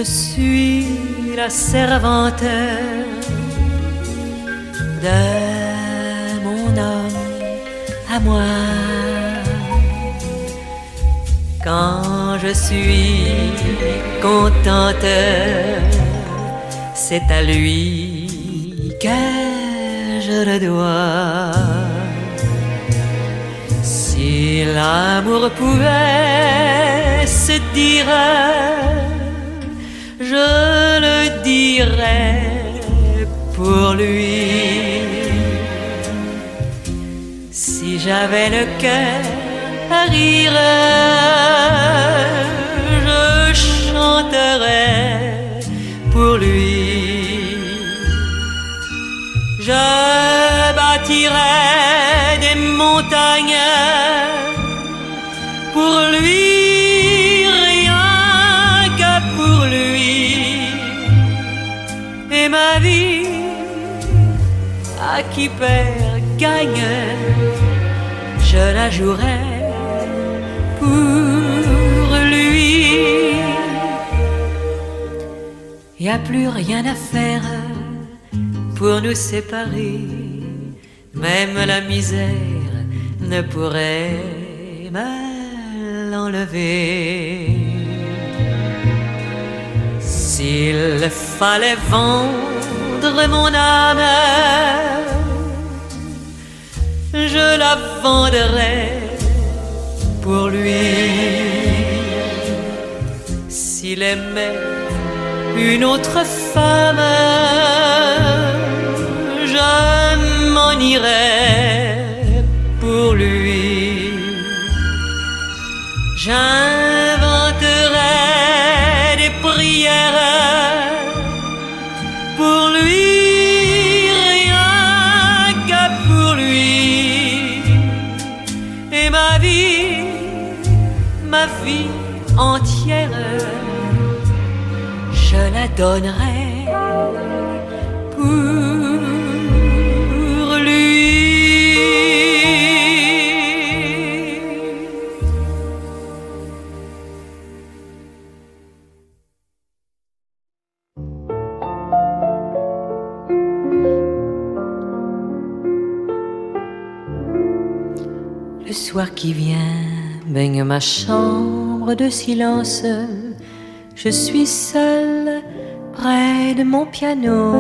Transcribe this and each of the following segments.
suis la servante de mon homme à moi. Quand je suis contente, c'est à lui que je le dois. Si l'amour pouvait se dire, je le dirais pour lui. Si j'avais le cœur à rire, je chanterais pour lui. Je bâtirais des montagnes pour lui, rien que pour lui. Et ma vie, à qui perd gagne, je la jouerai pour lui. Y a plus rien à faire pour nous séparer, même la misère ne pourrait me l'enlever. S'il fallait vendre mon âme, je la vendrais pour lui. S'il aimait une autre femme, je m'en irais pour lui. J'inventerais des prières pour lui, rien que pour lui. Et ma vie entière, je la donnerai pour lui. Le soir qui vient baigne ma chambre de silence. Je suis seule près de mon piano.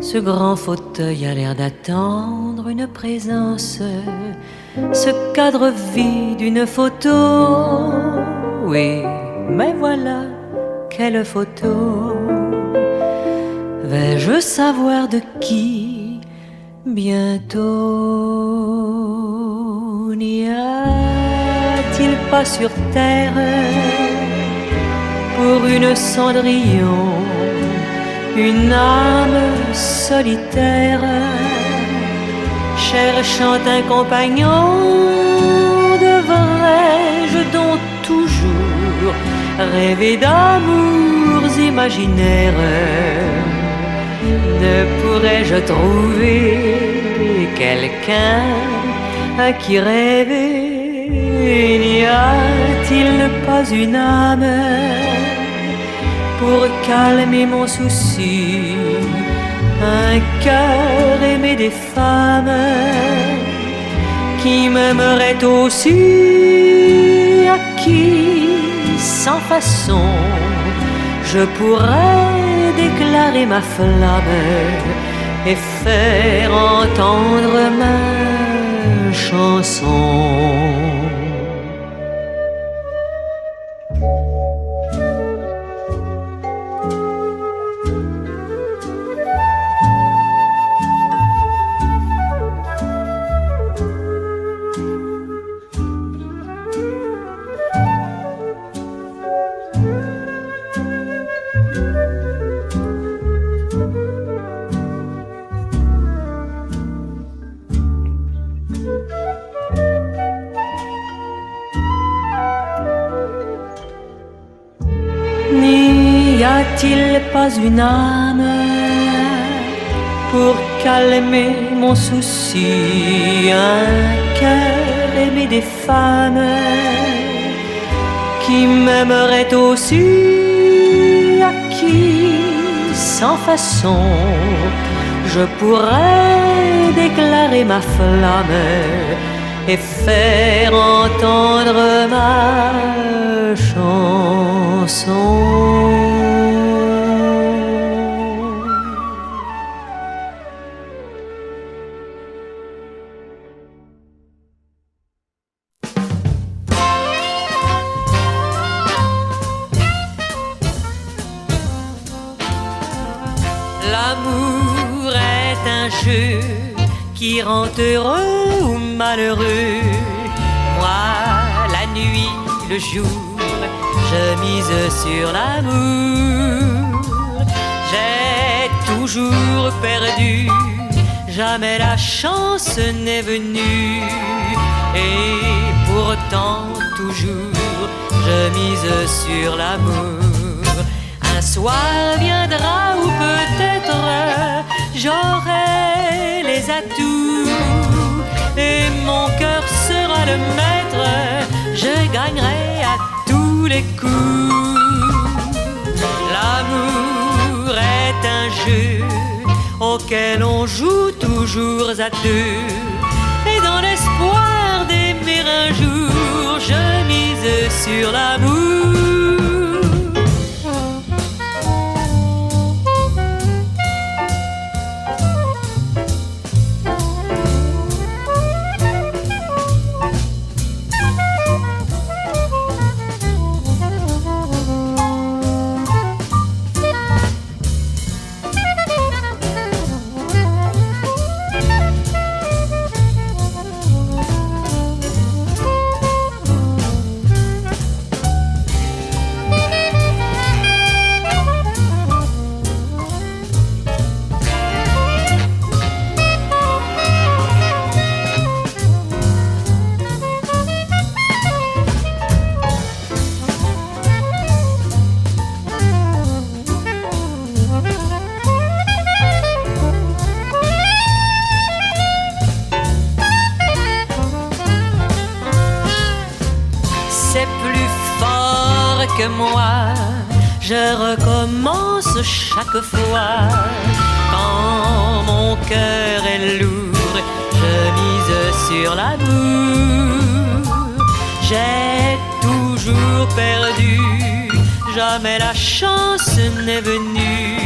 Ce grand fauteuil a l'air d'attendre une présence. Ce cadre vide, une photo. Oui, mais voilà, quelle photo. Vais-je savoir de qui bientôt? N'y a-t-il pas sur terre pour une Cendrillon une âme solitaire cherchant un compagnon? Devrais-je donc toujours rêver d'amours imaginaires? Ne pourrais-je trouver quelqu'un à qui rêver? N'y a-t-il pas une âme pour calmer mon souci? Un cœur aimé des femmes qui m'aimerait aussi, à qui, sans façon, je pourrais déclarer ma flamme et faire entendre ma chanson. N'y a-t-il pas une âme pour calmer mon souci? Un cœur aimé des femmes qui m'aimerait aussi, à qui, sans façon, je pourrais déclarer ma flamme et faire entendre ma chanson. L'amour est un jeu qui rend heureux ou malheureux. Moi, la nuit, le jour, je mise sur l'amour. J'ai toujours perdu, jamais la chance n'est venue. Et pourtant, toujours, je mise sur l'amour. Un soir viendra où peut-être j'aurai les atouts et mon cœur sera le maître, je gagnerai à tous les coups. L'amour est un jeu auquel on joue toujours à deux, et dans l'espoir d'aimer un jour, je mise sur l'amour. Que moi, je recommence chaque fois. Quand mon cœur est lourd, je mise sur l'amour. J'ai toujours perdu, jamais la chance n'est venue.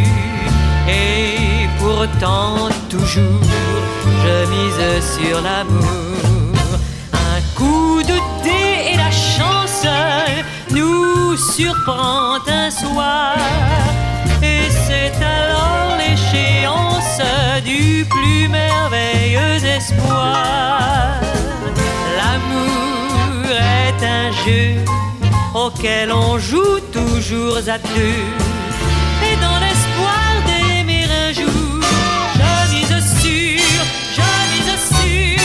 Et pourtant toujours, je mise sur l'amour. Un coup de dé et la chance nous surprend un soir, et c'est alors l'échéance du plus merveilleux espoir. L'amour est un jeu auquel on joue toujours à deux, et dans l'espoir d'aimer un jour, je mise sur, je mise sur,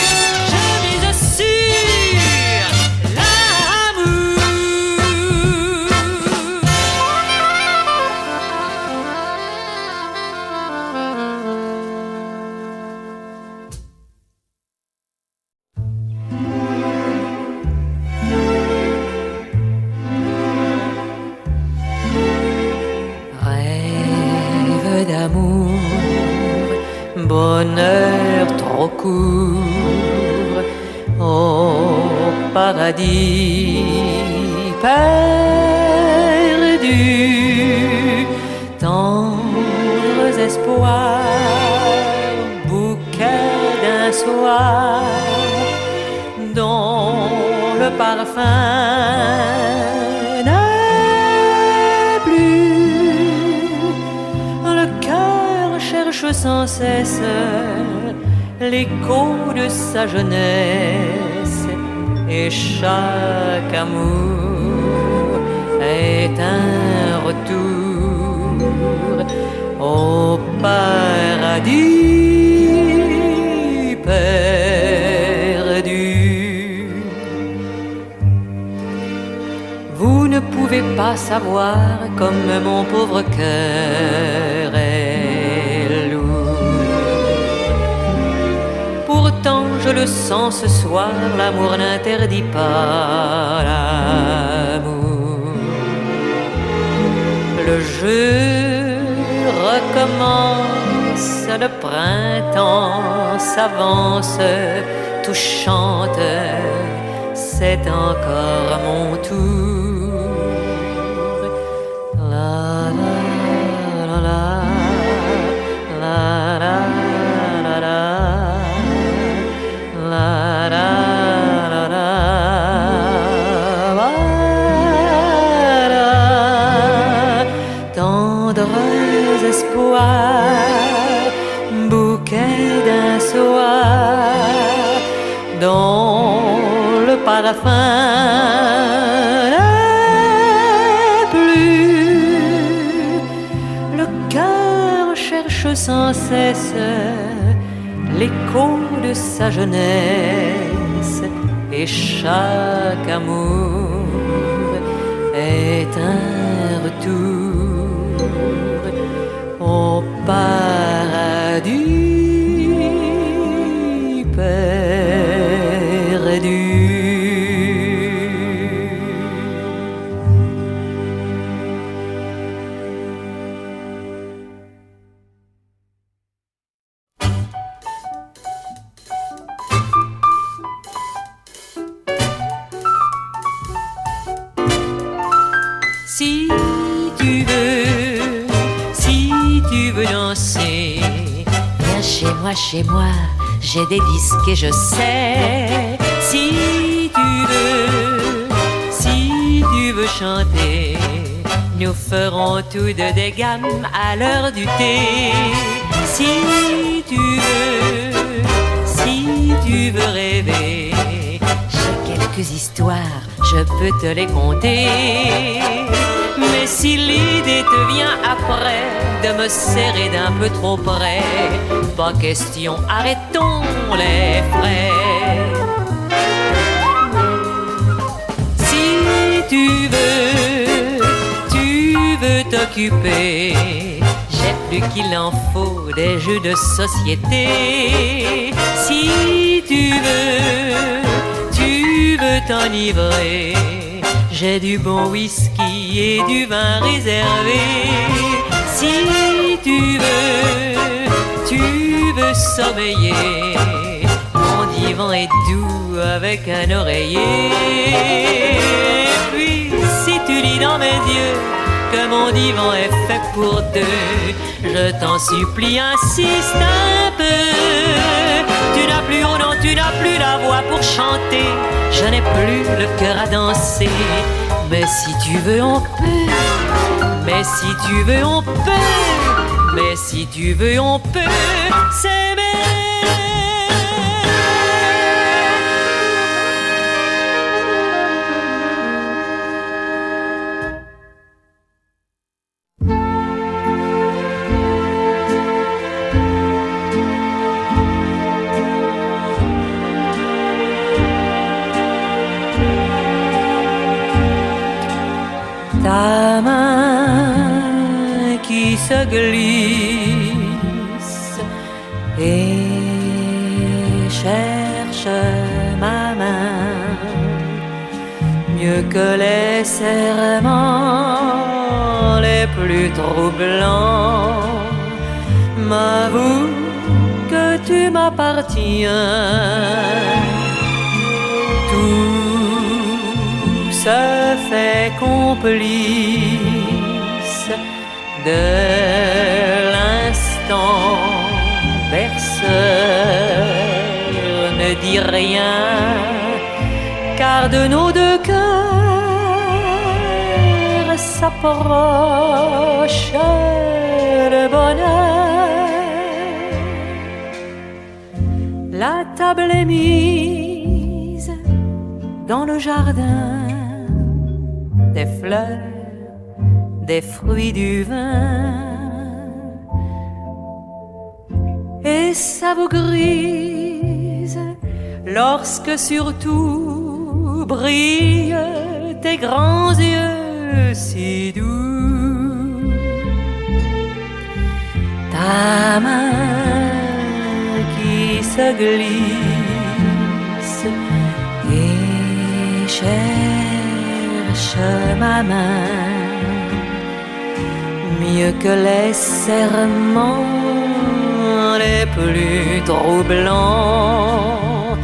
je mise sur l'amour. Bonheur trop court au paradis perdu, tendres espoirs, bouquet d'un soir dont le parfum n'est plus. Le cœur cherche sans cesse l'écho de sa jeunesse, et chaque amour est un retour au paradis perdu. Vous ne pouvez pas savoir comme mon pauvre cœur est lourd. Pourtant je le sens ce soir, l'amour n'interdit pas l'amour. le jeu recommence, le printemps s'avance, tout chante, c'est encore mon tour. La la la la, la la la la, la la la la, voilà. Tendres espoirs, bouquet d'un soir, dont le parfum n'est plus. Le cœur cherche sans cesse l'écho de sa jeunesse, et chaque amour est un retour au paradis perdu. Si tu veux danser, viens chez moi, j'ai des disques et je sais. Si tu veux chanter, nous ferons tous deux des gammes à l'heure du thé. Si tu veux rêver, j'ai quelques histoires, je peux te les conter. Mais si l'idée te vient après de me serrer d'un peu trop près, pas question, arrêtons les frais. Si tu veux t'occuper, j'ai plus qu'il en faut des jeux de société. Si tu veux t'enivrer, j'ai du bon whisky et du vin réservé. Si tu veux sommeiller, mon divan est doux avec un oreiller. Et puis si tu lis dans mes yeux que mon divan est fait pour deux, je t'en supplie, insiste un peu. Tu n'as plus, oh non, tu n'as plus la voix pour chanter, je n'ai plus le cœur à danser. Mais si tu veux, on peut. Mais si tu veux, on peut. Mais si tu veux, on peut s'aimer. Ta main qui se glisse et cherche ma main, mieux que les serments les plus troublants, m'avoue que tu m'appartiens. Se fait complice de l'instant berceur. Ne dis rien, car de nos deux cœurs s'approche le bonheur. La table est mise dans le jardin, des fleurs, des fruits, du vin, et ça vous grise lorsque surtout brillent tes grands yeux si doux. Ta main qui se glisse et cherche ma main, que les serments les plus troublants.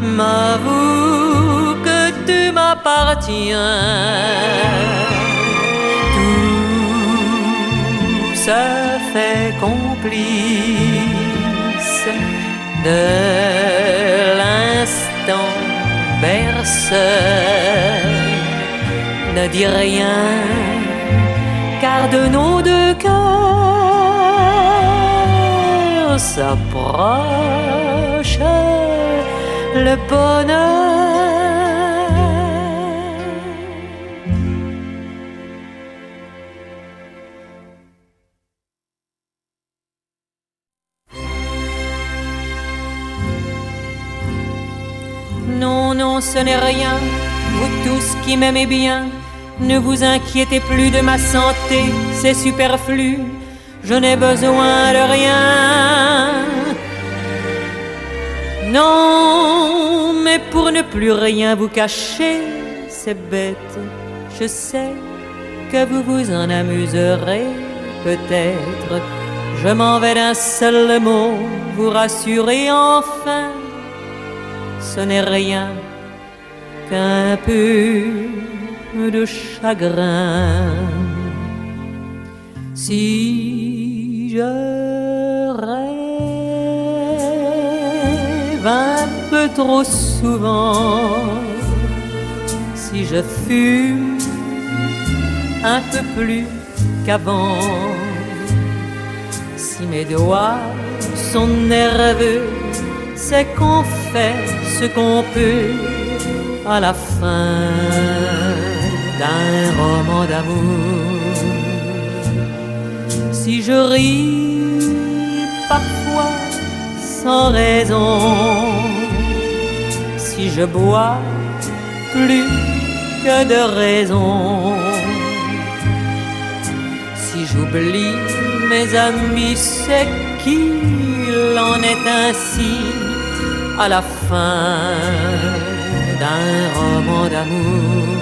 M'avoue que tu m'appartiens. Tout se fait complice de l'instant berceur. Ne dis rien, car de nos deux cœurs s'approche le bonheur. Non, non, ce n'est rien, vous tous qui m'aimez bien. Ne vous inquiétez plus de ma santé, c'est superflu, je n'ai besoin de rien. Non, mais pour ne plus rien vous cacher, c'est bête, je sais que vous vous en amuserez peut-être. Je m'en vais d'un seul mot, vous rassurer enfin, ce n'est rien qu'un peu de chagrin. Si je rêve un peu trop souvent, si je fume un peu plus qu'avant, si mes doigts sont nerveux, c'est qu'on fait ce qu'on peut à la fin d'un roman d'amour. Si je ris parfois sans raison, si je bois plus que de raison, si j'oublie mes amis, c'est qu'il en est ainsi à la fin d'un roman d'amour.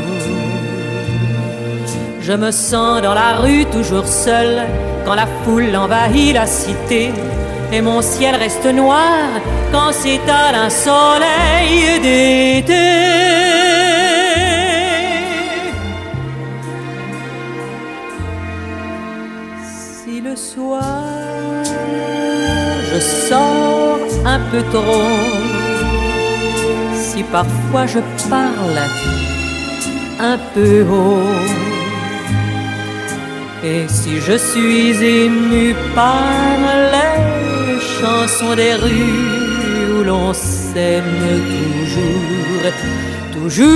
Je me sens dans la rue toujours seul, quand la foule envahit la cité, et mon ciel reste noir quand s'étale un soleil d'été. Si le soir je sors un peu trop, si parfois je parle un peu haut, et si je suis ému par les chansons des rues où l'on s'aime toujours, toujours.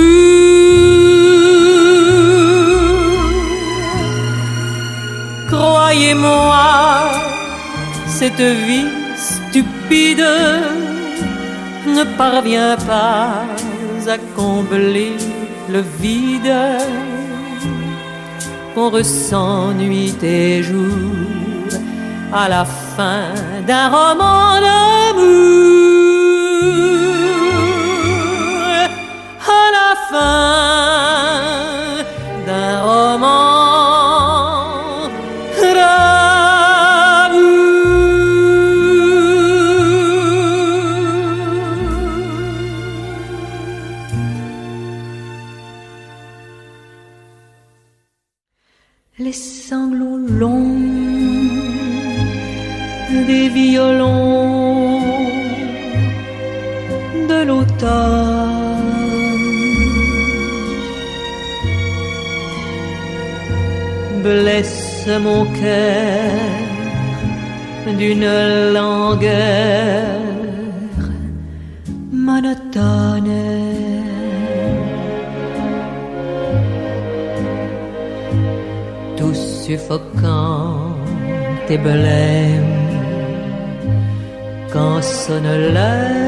Croyez-moi, cette vie stupide ne parvient pas à combler le vide qu'on ressent nuit et jour à la fin d'un roman d'amour, à la fin d'un roman d'amour. Les sanglots longs des violons de l'automne blessent mon cœur d'une langueur monotone. Tout suffocant et blême quand sonne l'heure.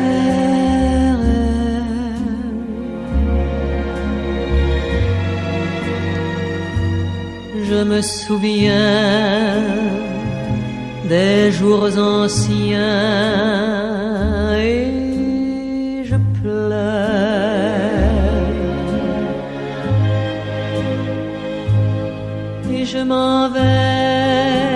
Je me souviens des jours anciens et je pleure. Et je m'en vais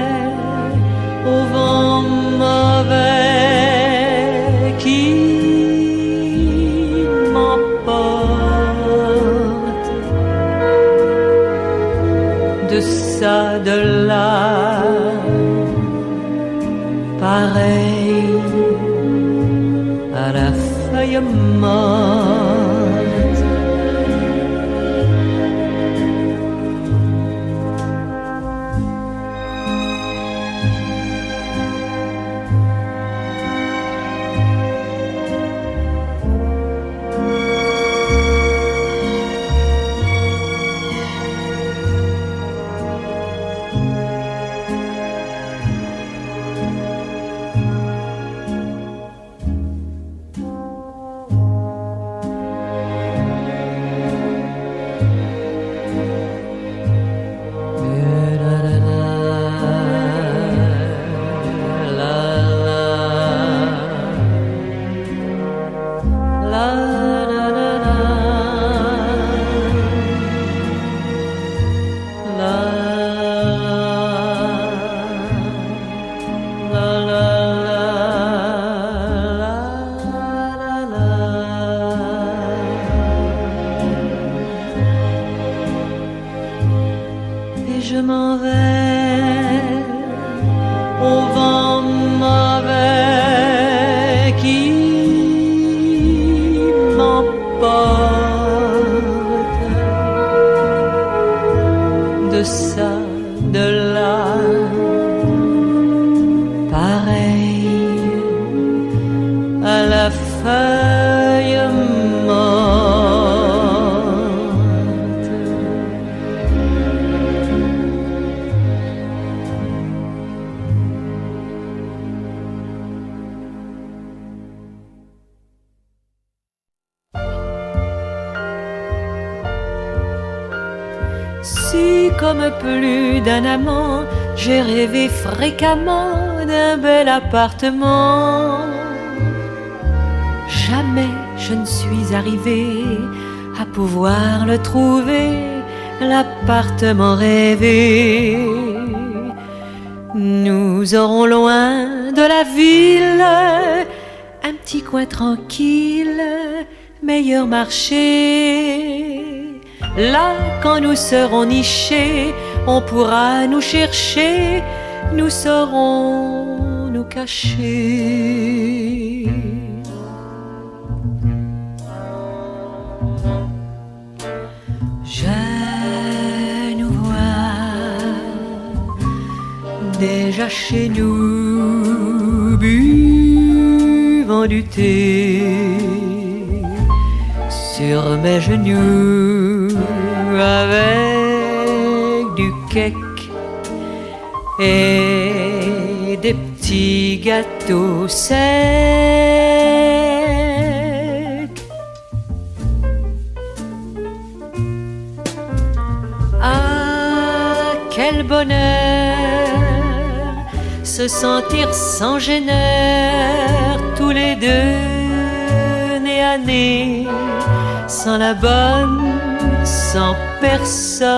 de là, pareil à la feuille morte. Et je m'en vais au vent mauvais qui m'emporte de ça, de là, pareil à la feuille morte. Si comme plus d'un amant, j'ai rêvé fréquemment d'un bel appartement, jamais je ne suis arrivée à pouvoir le trouver, l'appartement rêvé. Nous aurons loin de la ville un petit coin tranquille, meilleur marché. Là, quand nous serons nichés, on pourra nous chercher, nous saurons nous cacher. Je nous vois déjà chez nous, buvant du thé sur mes genoux, avec du cake et des petits gâteaux secs. Ah, quel bonheur se sentir sans gêneur, tous les deux nez à nez, sans la bonne, sans personne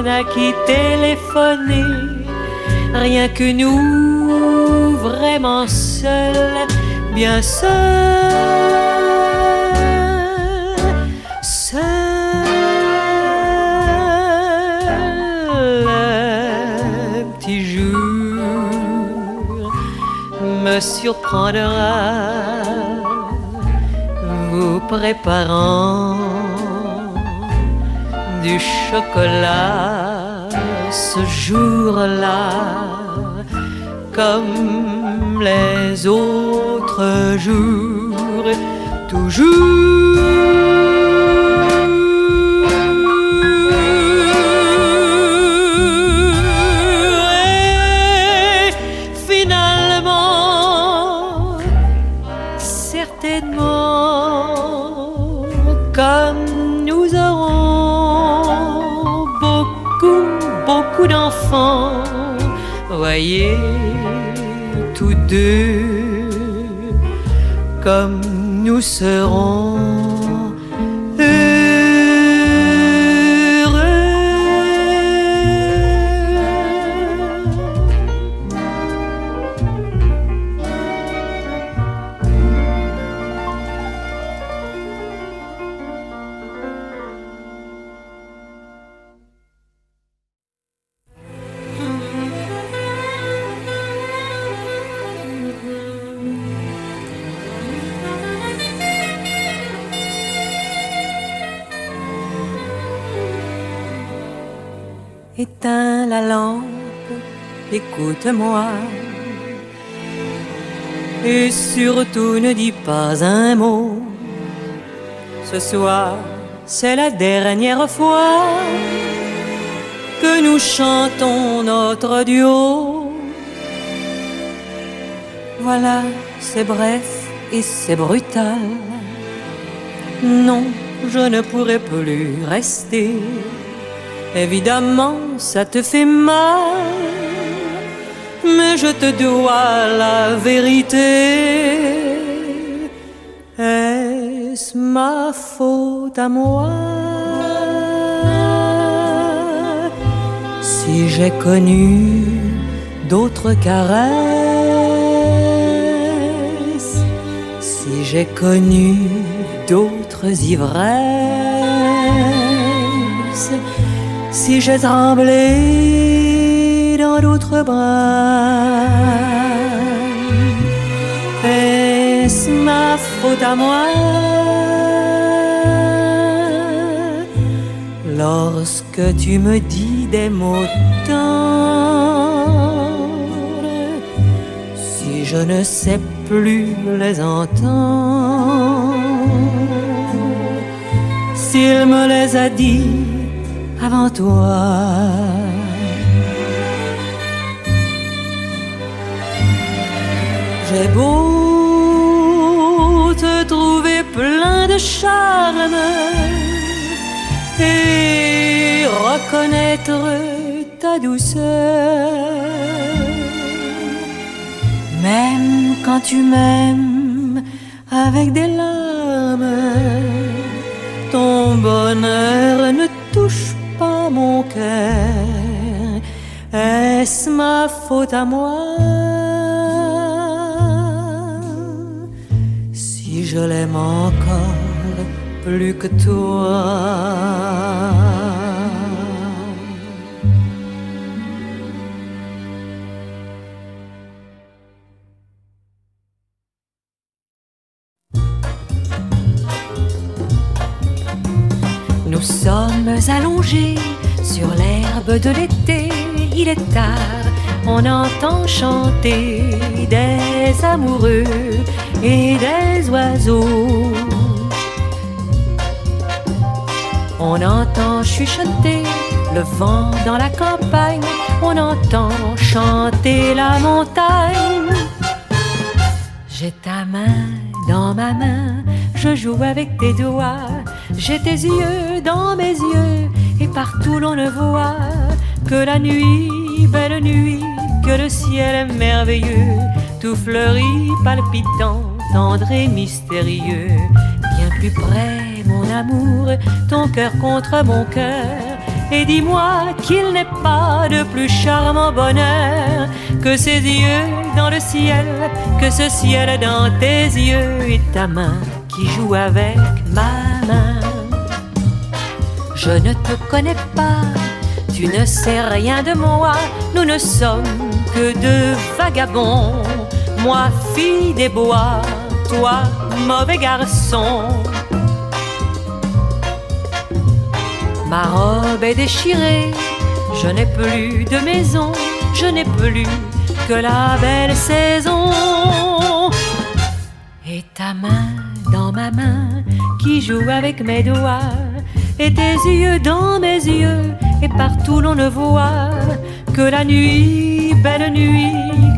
à qui téléphoner, rien que nous, vraiment seuls, bien seuls, seuls. Un petit jour me surprendra, vous préparant du chocolat ce jour-là, comme les autres jours, toujours. Et finalement, certainement, comme nous aurons beaucoup d'enfants, voyez, tous deux, comme nous serons éteins la lampe, écoute-moi. Et surtout ne dis pas un mot. Ce soir, c'est la dernière fois que nous chantons notre duo. Voilà, c'est bref et c'est brutal. Non, je ne pourrai plus rester. Évidemment, ça te fait mal, mais je te dois la vérité. Est-ce ma faute à moi si j'ai connu d'autres caresses, si j'ai connu d'autres ivresses, si j'ai tremblé dans d'autres bras? Est-ce ma faute à moi lorsque tu me dis des mots tendres, si je ne sais plus les entendre? S'il me les a dit avant toi, j'ai beau te trouver plein de charme et reconnaître ta douceur, même quand tu m'aimes avec des larmes, ton bonheur ne touche pas mon cœur. Est-ce ma faute à moi si je l'aime encore plus que toi? Nous sommes allongés sur l'herbe de l'été, il est tard, on entend chanter des amoureux et des oiseaux. On entend chuchoter le vent dans la campagne, on entend chanter la montagne. J'ai ta main dans ma main, je joue avec tes doigts, j'ai tes yeux dans mes yeux, et partout l'on ne voit que la nuit, belle nuit, que le ciel est merveilleux, tout fleuri, palpitant, tendre et mystérieux. Viens plus près, mon amour, ton cœur contre mon cœur, et dis-moi qu'il n'est pas de plus charmant bonheur que ces yeux dans le ciel, que ce ciel dans tes yeux, et ta main qui joue avec ma main. Je ne te connais pas, tu ne sais rien de moi, nous ne sommes que deux vagabonds, moi fille des bois, toi mauvais garçon. Ma robe est déchirée, je n'ai plus de maison, je n'ai plus que la belle saison. Et ta main dans ma main qui joue avec mes doigts, et tes yeux dans mes yeux, et partout l'on ne voit que la nuit, belle nuit,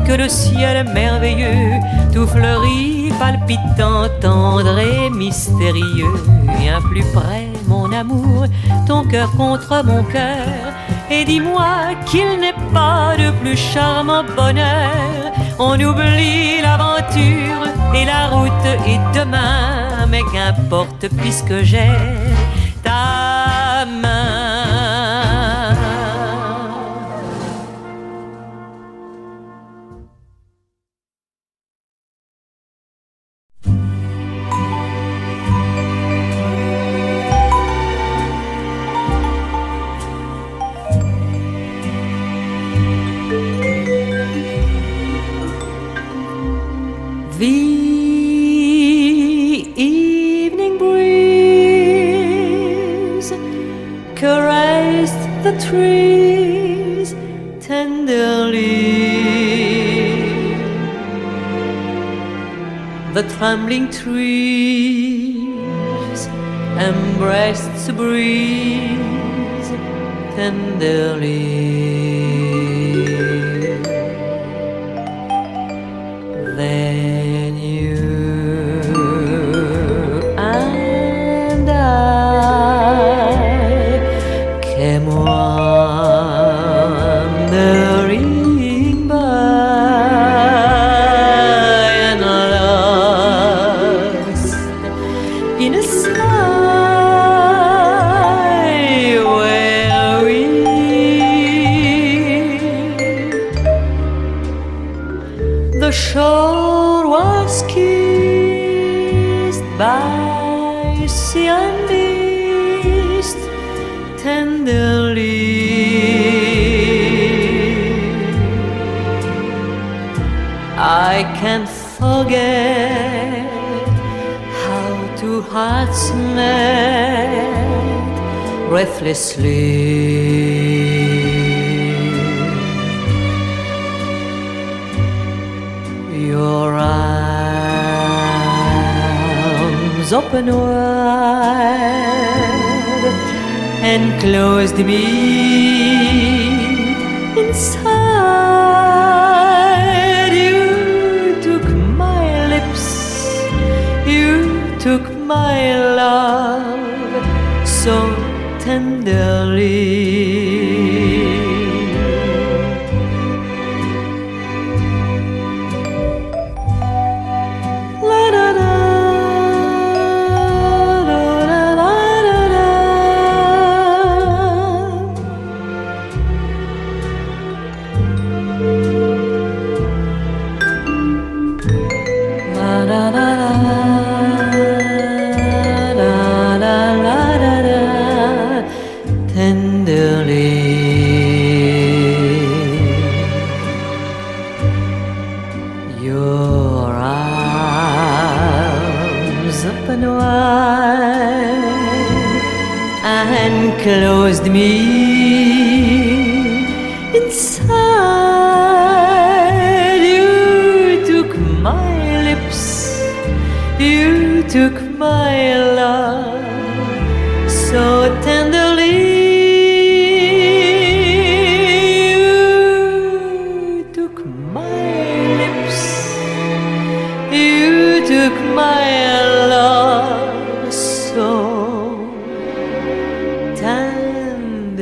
que le ciel est merveilleux, tout fleuri, palpitant, tendre et mystérieux. Viens plus près, mon amour, ton cœur contre mon cœur, et dis-moi qu'il n'est pas de plus charmant bonheur. On oublie l'aventure et la route est demain, mais qu'importe puisque j'ai ta main. The evening breeze caressed the trees. tenderly. The trembling trees embraced the breeze tenderly. Then you and I came wandering by and lost in a sigh where we the shore was kissed by sea and mist tenderly. I can't forget how two hearts met breathlessly. Your arms open wide enclosed me inside. You took my lips, you took my love so tenderly. Tenderly, your arms open wide and closed me inside. You took my lips, you took my love so tenderly. You took my lips, you took my love so tenderly.